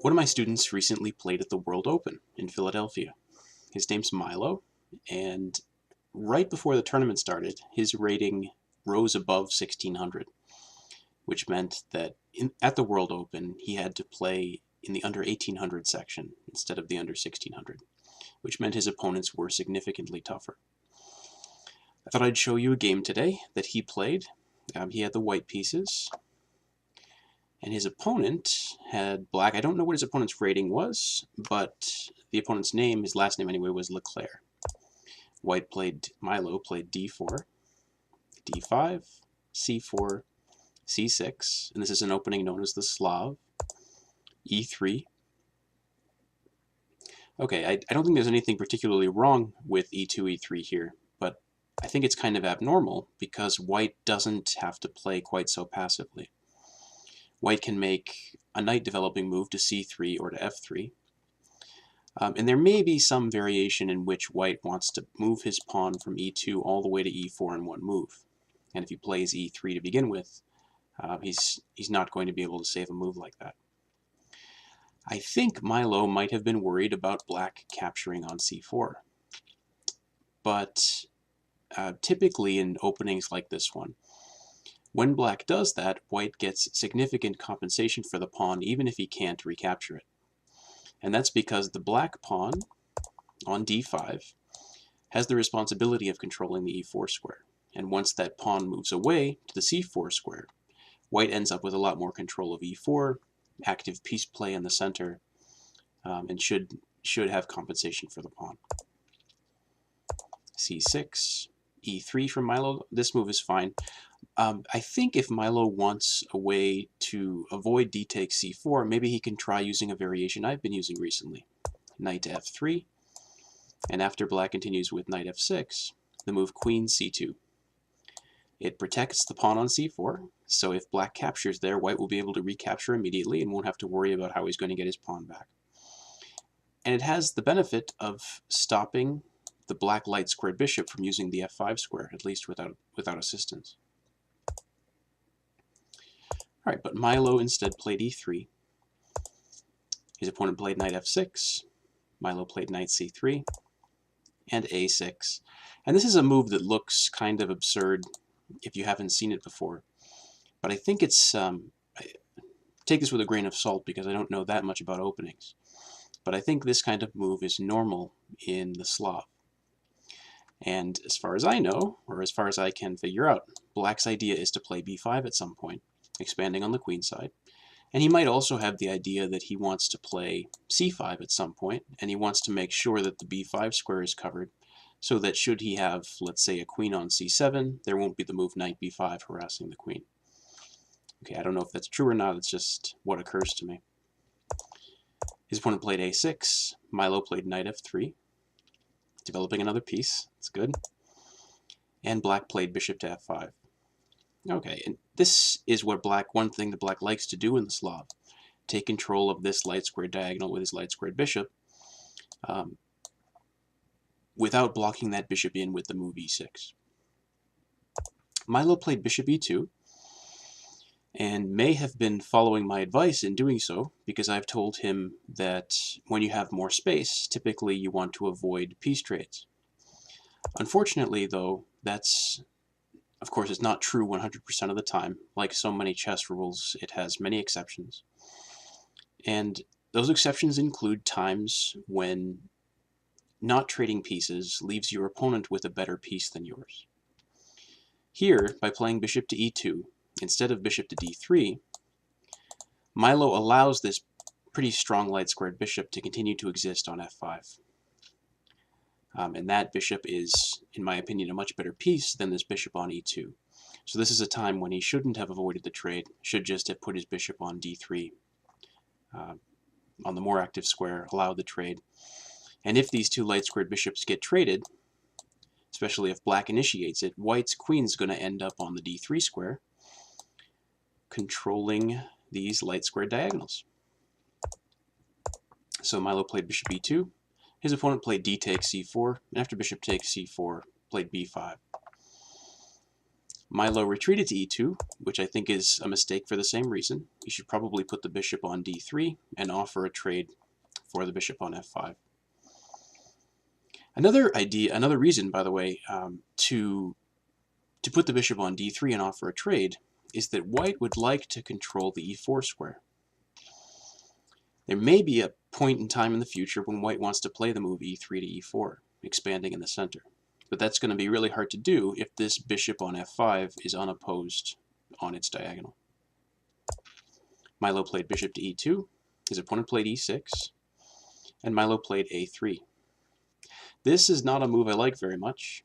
One of my students recently played at the World Open in Philadelphia. His name's Milo, and right before the tournament started, his rating rose above 1600, which meant that at the World Open he had to play in the under 1800 section instead of the under 1600, which meant his opponents were significantly tougher. I thought I'd show you a game today that he played. He had the white pieces, and his opponent had black. I don't know what his opponent's rating was, but the opponent's name, his last name anyway, was Leclerc. Milo played d4, d5, c4, c6, and this is an opening known as the Slav, e3. Okay, I don't think there's anything particularly wrong with e2, e3 here, but I think it's kind of abnormal because white doesn't have to play quite so passively. White can make a knight developing move to c3 or to f3. And there may be some variation in which white wants to move his pawn from e2 all the way to e4 in one move. And if he plays e3 to begin with, he's not going to be able to save a move like that. I think Milo might have been worried about black capturing on c4. But typically in openings like this one, when black does that, white gets significant compensation for the pawn even if he can't recapture it. And that's because the black pawn on d5 has the responsibility of controlling the e4 square. And once that pawn moves away to the c4 square, white ends up with a lot more control of e4, active piece play in the center, and should have compensation for the pawn. c6, e3 from Milo. This move is fine. I think if Milo wants a way to avoid d takes c4, maybe he can try using a variation I've been using recently. Knight to f3, and after black continues with knight f6, the move queen c2. It protects the pawn on c4, so if black captures there, white will be able to recapture immediately and won't have to worry about how he's going to get his pawn back. And it has the benefit of stopping the black light squared bishop from using the f5 square, at least without assistance. Alright, but Milo instead played e3. His opponent played knight f6. Milo played knight c3 and a6. And this is a move that looks kind of absurd if you haven't seen it before. But I think it's, take this with a grain of salt because I don't know that much about openings. But I think this kind of move is normal in the Slav. And as far as I know, or as far as I can figure out, black's idea is to play b5 at some point, expanding on the queen side. And he might also have the idea that he wants to play c5 at some point, and he wants to make sure that the b5 square is covered, so that should he have, let's say, a queen on c7, there won't be the move knight b5 harassing the queen. Okay, I don't know if that's true or not, it's just what occurs to me. His opponent played a6, Milo played knight f3, developing another piece, that's good. And black played bishop to f5. Okay, and this is what one thing that black likes to do in the Slav. Take control of this light squared diagonal with his light squared bishop without blocking that bishop in with the move e6. Milo played bishop e2 and may have been following my advice in doing so because I've told him that when you have more space, typically you want to avoid piece trades. Unfortunately, though, of course, it's not true 100% of the time. Like so many chess rules, it has many exceptions. And those exceptions include times when not trading pieces leaves your opponent with a better piece than yours. Here, by playing bishop to e2, instead of bishop to d3, Milo allows this pretty strong light squared bishop to continue to exist on f5. And that bishop is, in my opinion, a much better piece than this bishop on e2. So this is a time when he shouldn't have avoided the trade, should just have put his bishop on d3. On the more active square, allow the trade. And if these two light squared bishops get traded, especially if black initiates it, white's queen's going to end up on the d3 square, controlling these light squared diagonals. So Milo played bishop e2. His opponent played d takes c4, and after bishop takes c4, played b5. Milo retreated to e2, which I think is a mistake for the same reason. You should probably put the bishop on d3 and offer a trade for the bishop on f5. Another reason, by the way, to put the bishop on d3 and offer a trade is that white would like to control the e4 square. There may be a point in time in the future when white wants to play the move e3 to e4, expanding in the center. But that's going to be really hard to do if this bishop on f5 is unopposed on its diagonal. Milo played bishop to e2, his opponent played e6, and Milo played a3. This is not a move I like very much.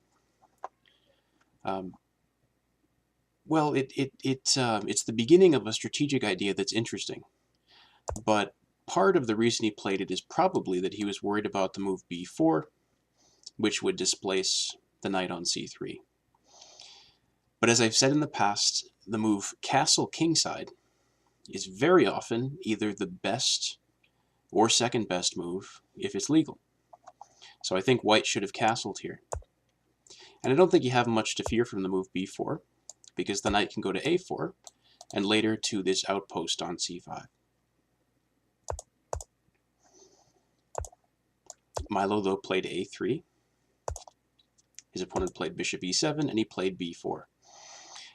Well, it's the beginning of a strategic idea that's interesting, but part of the reason he played it is probably that he was worried about the move b4, which would displace the knight on c3. But as I've said in the past, the move castle kingside is very often either the best or second best move if it's legal. So I think white should have castled here. And I don't think you have much to fear from the move b4, because the knight can go to a4, and later to this outpost on c5. Milo, though, played a3. His opponent played bishop e7, and he played b4.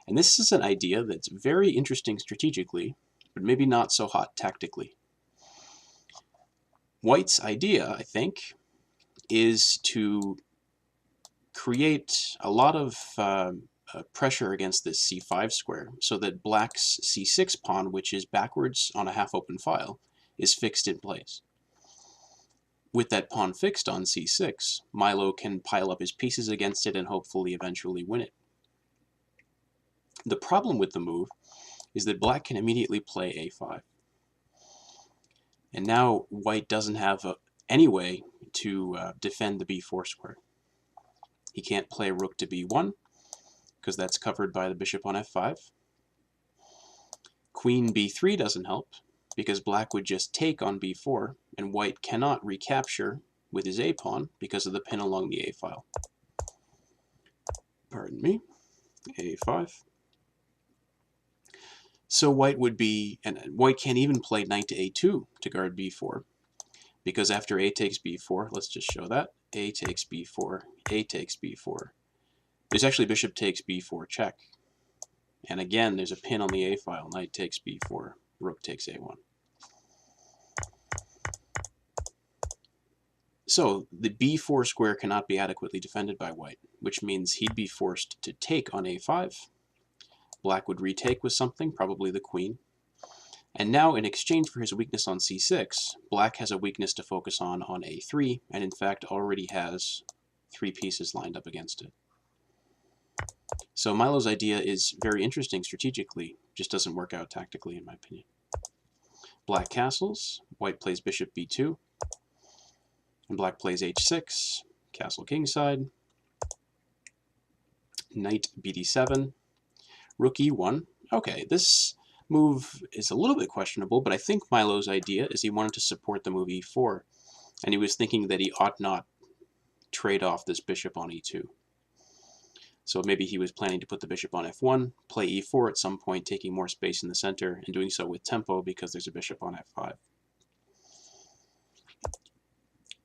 And this is an idea that's very interesting strategically, but maybe not so hot tactically. White's idea, I think, is to create a lot of pressure against this c5 square, so that black's c6 pawn, which is backwards on a half-open file, is fixed in place. With that pawn fixed on c6, Milo can pile up his pieces against it and hopefully eventually win it. The problem with the move is that black can immediately play a5. And now white doesn't have any way to defend the b4 square. He can't play rook to b1, because that's covered by the bishop on f5. Queen b3 doesn't help, because black would just take on b4, and white cannot recapture with his a-pawn because of the pin along the a-file. Pardon me, a5. So white would be, and white can't even play knight to a2 to guard b4, because after a takes b4, let's just show that, a takes b4, a takes b4. There's actually bishop takes b4 check. And again, there's a pin on the a-file, knight takes b4, rook takes a1. So the b4 square cannot be adequately defended by white, which means he'd be forced to take on a5. Black would retake with something, probably the queen. And now, in exchange for his weakness on c6, black has a weakness to focus on a3, and in fact already has 3 pieces lined up against it. So Milo's idea is very interesting strategically, just doesn't work out tactically in my opinion. Black castles, white plays bishop b2, and black plays h6, castle kingside, knight bd7, rook e1. Okay, this move is a little bit questionable, but I think Milo's idea is he wanted to support the move e4, and he was thinking that he ought not trade off this bishop on e2. So maybe he was planning to put the bishop on f1, play e4 at some point, taking more space in the center, and doing so with tempo because there's a bishop on f5.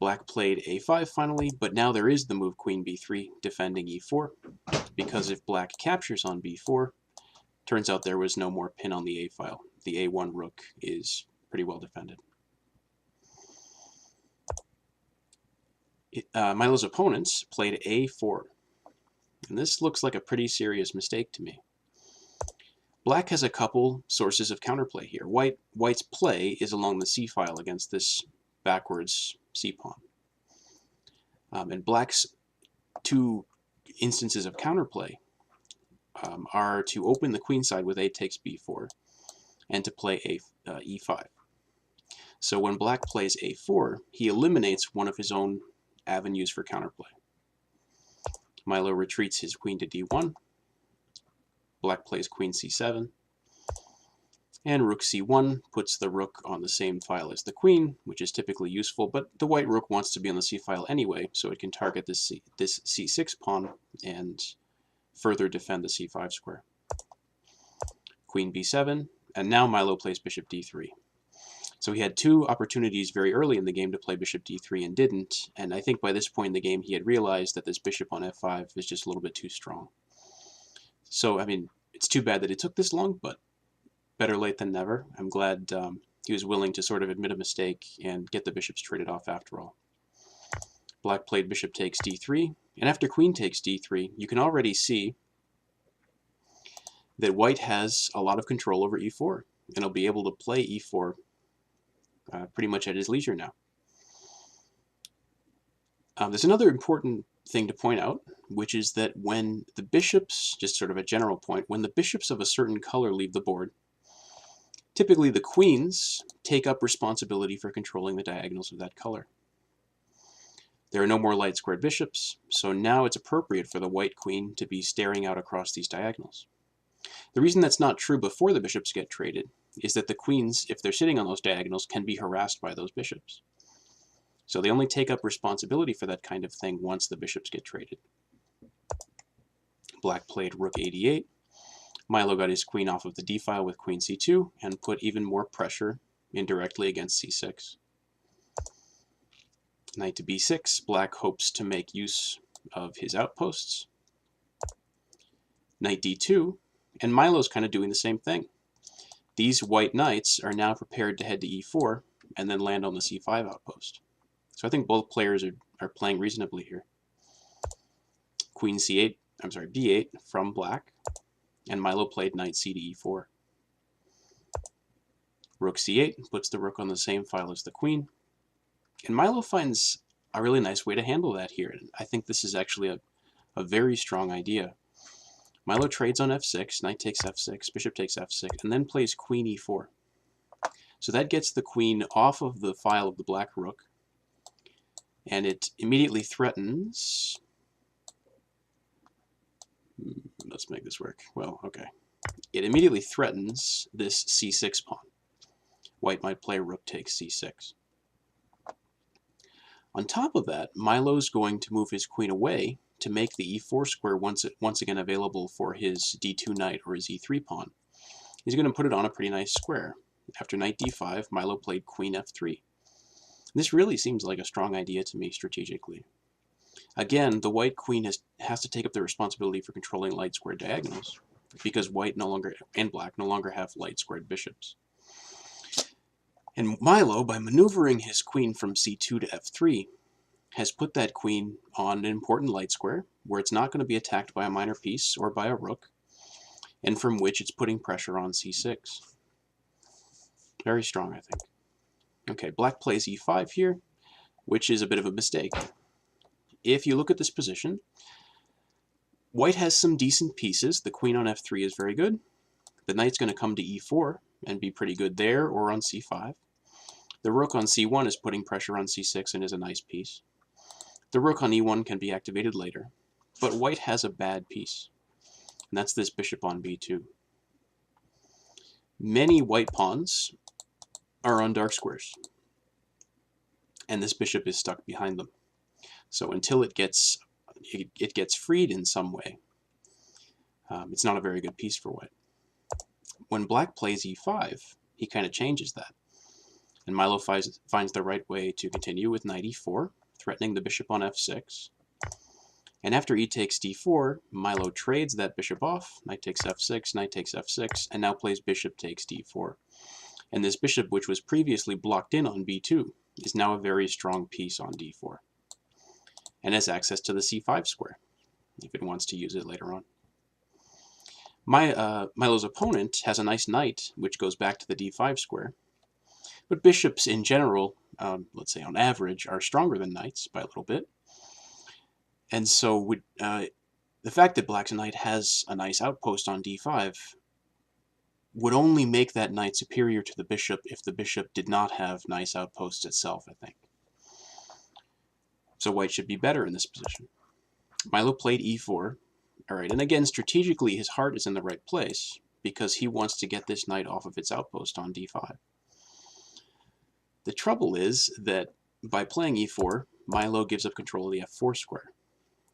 Black played a5 finally, but now there is the move queen b3 defending e4, because if black captures on b4, turns out there was no more pin on the a-file. The a1 rook is pretty well defended. Milo's opponents played a4. And this looks like a pretty serious mistake to me. Black has a couple sources of counterplay here. White's play is along the c-file against this backwards c-pawn. And black's 2 instances of counterplay are to open the queen side with a takes b4 and to play e5. So when black plays a4, he eliminates one of his own avenues for counterplay. Milo retreats his queen to d1, black plays queen c7, and rook c1 puts the rook on the same file as the queen, which is typically useful, but the white rook wants to be on the c-file anyway, so it can target this c6 pawn and further defend the c5 square. Queen b7, and now Milo plays bishop d3. So he had two opportunities very early in the game to play bishop d3 and didn't, and I think by this point in the game he had realized that this bishop on f5 is just a little bit too strong. So, I mean, it's too bad that it took this long, but better late than never. I'm glad he was willing to sort of admit a mistake and get the bishops traded off after all. Black played bishop takes d3, and after queen takes d3, you can already see that white has a lot of control over e4, and he'll be able to play e4 pretty much at his leisure now. There's another important thing to point out, which is that when the bishops, just sort of a general point, when the bishops of a certain color leave the board, typically the queens take up responsibility for controlling the diagonals of that color. There are no more light squared bishops, so now it's appropriate for the white queen to be staring out across these diagonals. The reason that's not true before the bishops get traded is that the queens, if they're sitting on those diagonals, can be harassed by those bishops. So they only take up responsibility for that kind of thing once the bishops get traded. Black played rook a8. Milo got his queen off of the d-file with queen c2 and put even more pressure indirectly against c6. Knight to b6. Black hopes to make use of his outposts. Knight d2. And Milo's kind of doing the same thing. These white knights are now prepared to head to e4 and then land on the c5 outpost. So I think both players are playing reasonably here. Queen c8, b8 from black, and Milo played knight c to e4. Rook c8 puts the rook on the same file as the queen, and Milo finds a really nice way to handle that here. I think this is actually a very strong idea. Milo trades on f6, knight takes f6, bishop takes f6, and then plays queen e4. So that gets the queen off of the file of the black rook, and it immediately threatens... Let's make this work. Well, okay. It immediately threatens this c6 pawn. White might play rook takes c6. On top of that, Milo's going to move his queen away to make the e4 square once again available for his d2 knight or his e3 pawn. He's going to put it on a pretty nice square. After knight d5, Milo played queen f3. This really seems like a strong idea to me strategically. Again, the white queen has to take up the responsibility for controlling light squared diagonals, because white and black no longer have light squared bishops. And Milo, by maneuvering his queen from c2 to f3, has put that queen on an important light square where it's not going to be attacked by a minor piece or by a rook, and from which it's putting pressure on c6. Very strong, I think. Okay, black plays e5 here, which is a bit of a mistake. If you look at this position, white has some decent pieces. The queen on f3 is very good. The knight's going to come to e4 and be pretty good there, or on c5. The rook on c1 is putting pressure on c6 and is a nice piece. The rook on e1 can be activated later, but white has a bad piece, and that's this bishop on b2. Many white pawns are on dark squares, and this bishop is stuck behind them. So until it gets freed in some way, it's not a very good piece for white. When black plays e5, he kind of changes that, and Milo finds the right way to continue with knight e4, threatening the bishop on f6. And after e takes d4, Milo trades that bishop off, knight takes f6, knight takes f6, and now plays bishop takes d4. And this bishop, which was previously blocked in on b2, is now a very strong piece on d4, and has access to the c5 square, if it wants to use it later on. Milo's opponent has a nice knight, which goes back to the d5 square, but bishops in general, let's say on average, are stronger than knights by a little bit. And so the fact that black's knight has a nice outpost on d5 would only make that knight superior to the bishop if the bishop did not have nice outposts itself, I think. So white should be better in this position. Milo played e4. All right, and again, strategically, his heart is in the right place because he wants to get this knight off of its outpost on d5. The trouble is that by playing e4, Milo gives up control of the f4 square.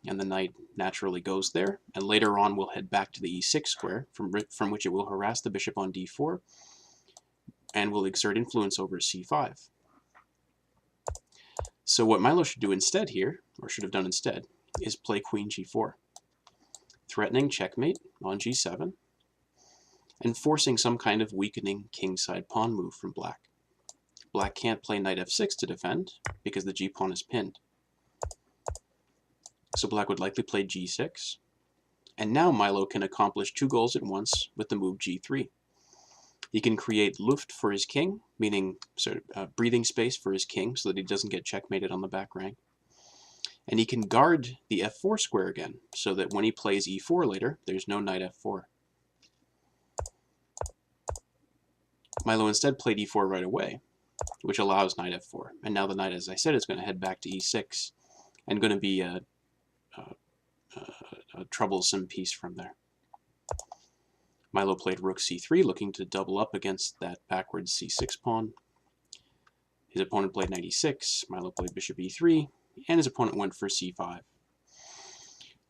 and the knight naturally goes there, and later on we'll head back to the e6 square, from which it will harass the bishop on d4, and will exert influence over c5. So what Milo should do instead here, or should have done instead, is play queen g4, threatening checkmate on g7, and forcing some kind of weakening kingside pawn move from black. Black can't play knight f6 to defend, because the g-pawn is pinned. So black would likely play g6, and now Milo can accomplish two goals at once with the move g3. He can create Luft for his king, meaning sort of breathing space for his king so that he doesn't get checkmated on the back rank. And he can guard the f4 square again, so that when he plays e4 later, there's no knight f4. Milo instead played e4 right away, which allows knight f4. And now the knight, as I said, is going to head back to e6, and going to be a troublesome piece from there. Milo played rook c3, looking to double up against that backwards c6 pawn. His opponent played knight e6, Milo played bishop e3, and his opponent went for c5.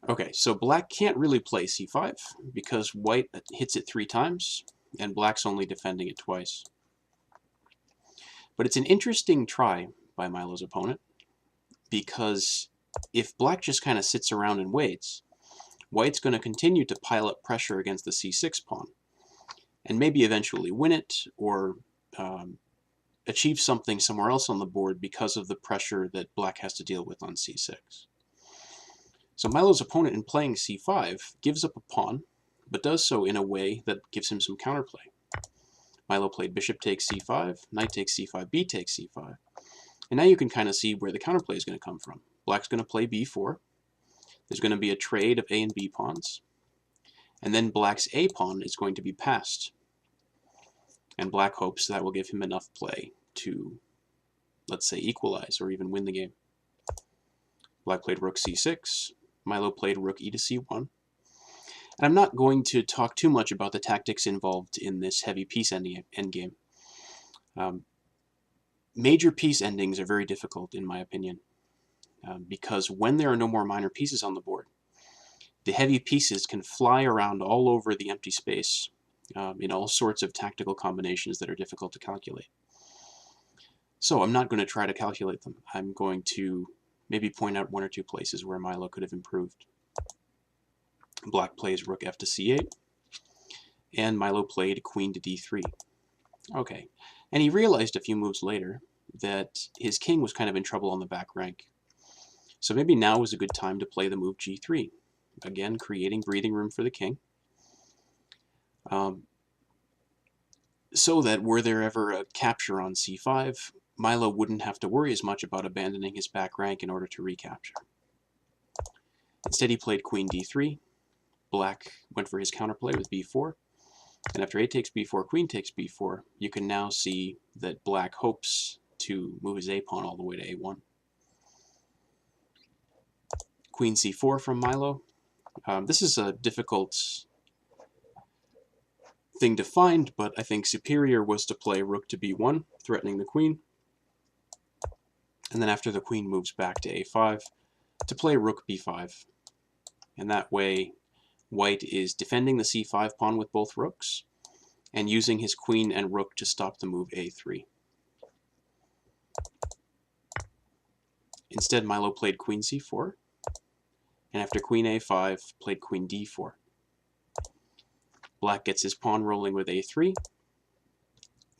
Okay, so black can't really play c5, because white hits it 3 times, and black's only defending it twice. But it's an interesting try by Milo's opponent, because if black just kind of sits around and waits, white's going to continue to pile up pressure against the c6 pawn, and maybe eventually win it, or achieve something somewhere else on the board because of the pressure that black has to deal with on c6. So Milo's opponent, in playing c5, gives up a pawn, but does so in a way that gives him some counterplay. Milo played bishop takes c5, knight takes c5, b takes c5, and now you can kind of see where the counterplay is going to come from. Black's going to play b4, there's going to be a trade of a and b pawns, and then black's a pawn is going to be passed. And black hopes that will give him enough play to, let's say, equalize or even win the game. Black played rook c6, Milo played rook e to c1. And I'm not going to talk too much about the tactics involved in this heavy piece endgame. Major piece endings are very difficult, in my opinion, because when there are no more minor pieces on the board, the heavy pieces can fly around all over the empty space in all sorts of tactical combinations that are difficult to calculate. So I'm not going to try to calculate them. I'm going to maybe point out 1 or 2 places where Milo could have improved. Black plays rook f to c8, and Milo played queen to d3. Okay, and he realized a few moves later that his king was kind of in trouble on the back rank. So maybe now was a good time to play the move g3, again creating breathing room for the king, so that were there ever a capture on c5, Milo wouldn't have to worry as much about abandoning his back rank in order to recapture. Instead he played queen d3, black went for his counterplay with b4, and after a takes b4, queen takes b4, you can now see that black hopes to move his a-pawn all the way to a1. Queen c4 from Milo. This is a difficult thing to find, but I think superior was to play rook to b1, threatening the queen, and then after the queen moves back to a5, to play rook b5. And that way, white is defending the c5 pawn with both rooks, and using his queen and rook to stop the move a3. Instead, Milo played queen c4, and after queen a5, played queen d4. Black gets his pawn rolling with a3.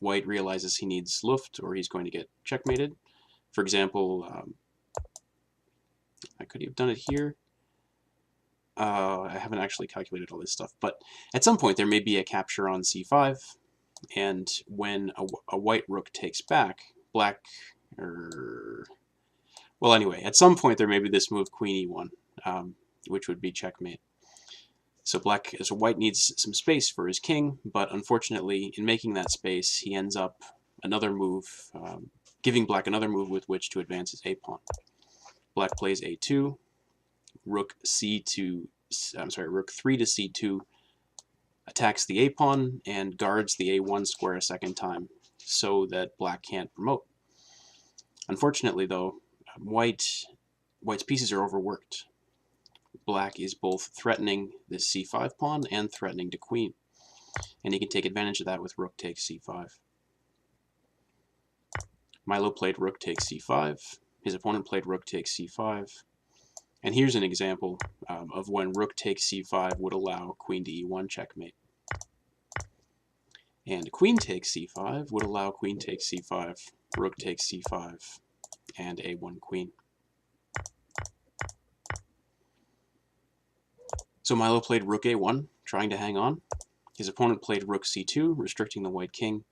White realizes he needs Luft, or he's going to get checkmated. For example, I could have done it here. I haven't actually calculated all this stuff, but at some point there may be a capture on c5, and when a white rook takes back, black, well anyway, at some point there may be this move queen e1, which would be checkmate. So white needs some space for his king, but unfortunately in making that space he ends up giving black another move with which to advance his a-pawn. Black plays a2, rook 3 to c2 attacks the a-pawn and guards the a1 square a second time so that black can't promote. Unfortunately though, white's pieces are overworked. black is both threatening this c5 pawn and threatening to queen. And he can take advantage of that with rook takes c5. Milo played rook takes c5. His opponent played rook takes c5. And here's an example of when rook takes c5 would allow queen to e1 checkmate. And queen takes c5 would allow queen takes c5, rook takes c5, and a1 queen. So Milo played rook a1, trying to hang on. His opponent played rook c2, restricting the white king.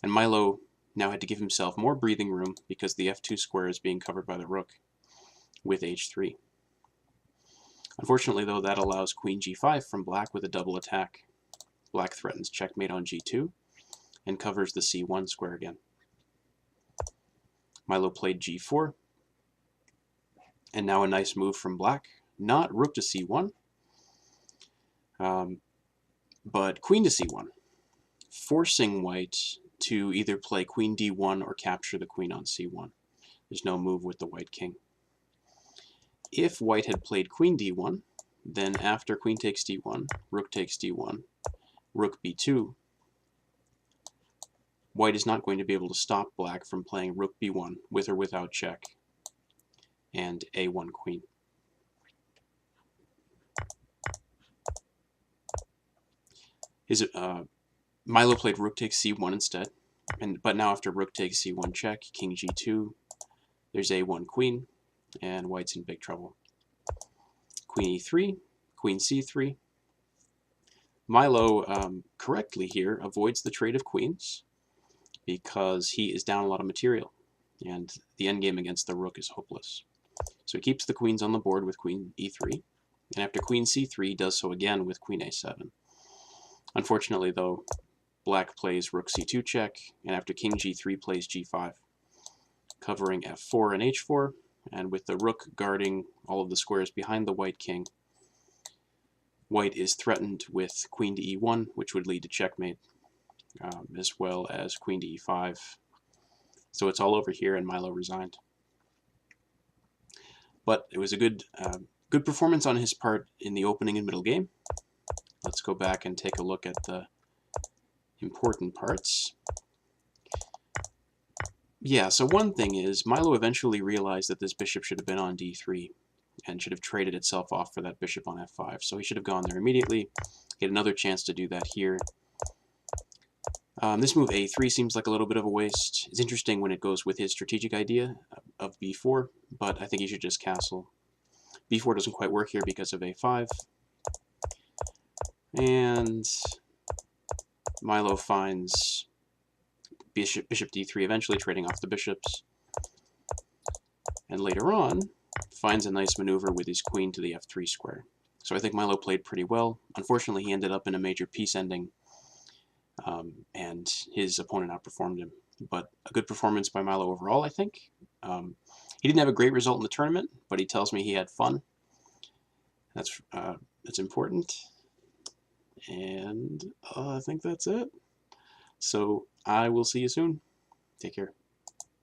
And Milo now had to give himself more breathing room because the f2 square is being covered by the rook with h3. Unfortunately, though, that allows queen g5 from black with a double attack. Black threatens checkmate on g2 and covers the c1 square again. Milo played g4, and now a nice move from black. Not rook to c1, but queen to c1, forcing white to either play queen d1 or capture the queen on c1. There's no move with the white king. If white had played queen d1, then after queen takes d1, rook takes d1, rook b2, white is not going to be able to stop black from playing rook b1 with or without check and a1 queen. Milo played rook takes c1 instead, but now after rook takes c1 check, king g2, there's a1 queen, and white's in big trouble. Queen e3, queen c3. Milo correctly here avoids the trade of queens because he is down a lot of material, and the endgame against the rook is hopeless. So he keeps the queens on the board with queen e3, and after queen c3 does so again with queen a7. Unfortunately, though, black plays rook c2 check, and after king g3 plays g5, covering f4 and h4, and with the rook guarding all of the squares behind the white king, white is threatened with queen to e1, which would lead to checkmate, as well as queen to e5. So it's all over here, and Milo resigned. But it was a good performance on his part in the opening and middle game. Let's go back and take a look at the important parts. Yeah, so one thing is, Milo eventually realized that this bishop should have been on d3 and should have traded itself off for that bishop on f5. So he should have gone there immediately. Get another chance to do that here. This move a3 seems like a little bit of a waste. It's interesting when it goes with his strategic idea of b4, but I think he should just castle. b4 doesn't quite work here because of a5. And Milo finds bishop d3, eventually trading off the bishops. And later on, finds a nice maneuver with his queen to the f3 square. So I think Milo played pretty well. Unfortunately, he ended up in a major piece ending, and his opponent outperformed him. But a good performance by Milo overall, I think. He didn't have a great result in the tournament, but he tells me he had fun. That's important. And I think that's it. So I will see you soon. Take care.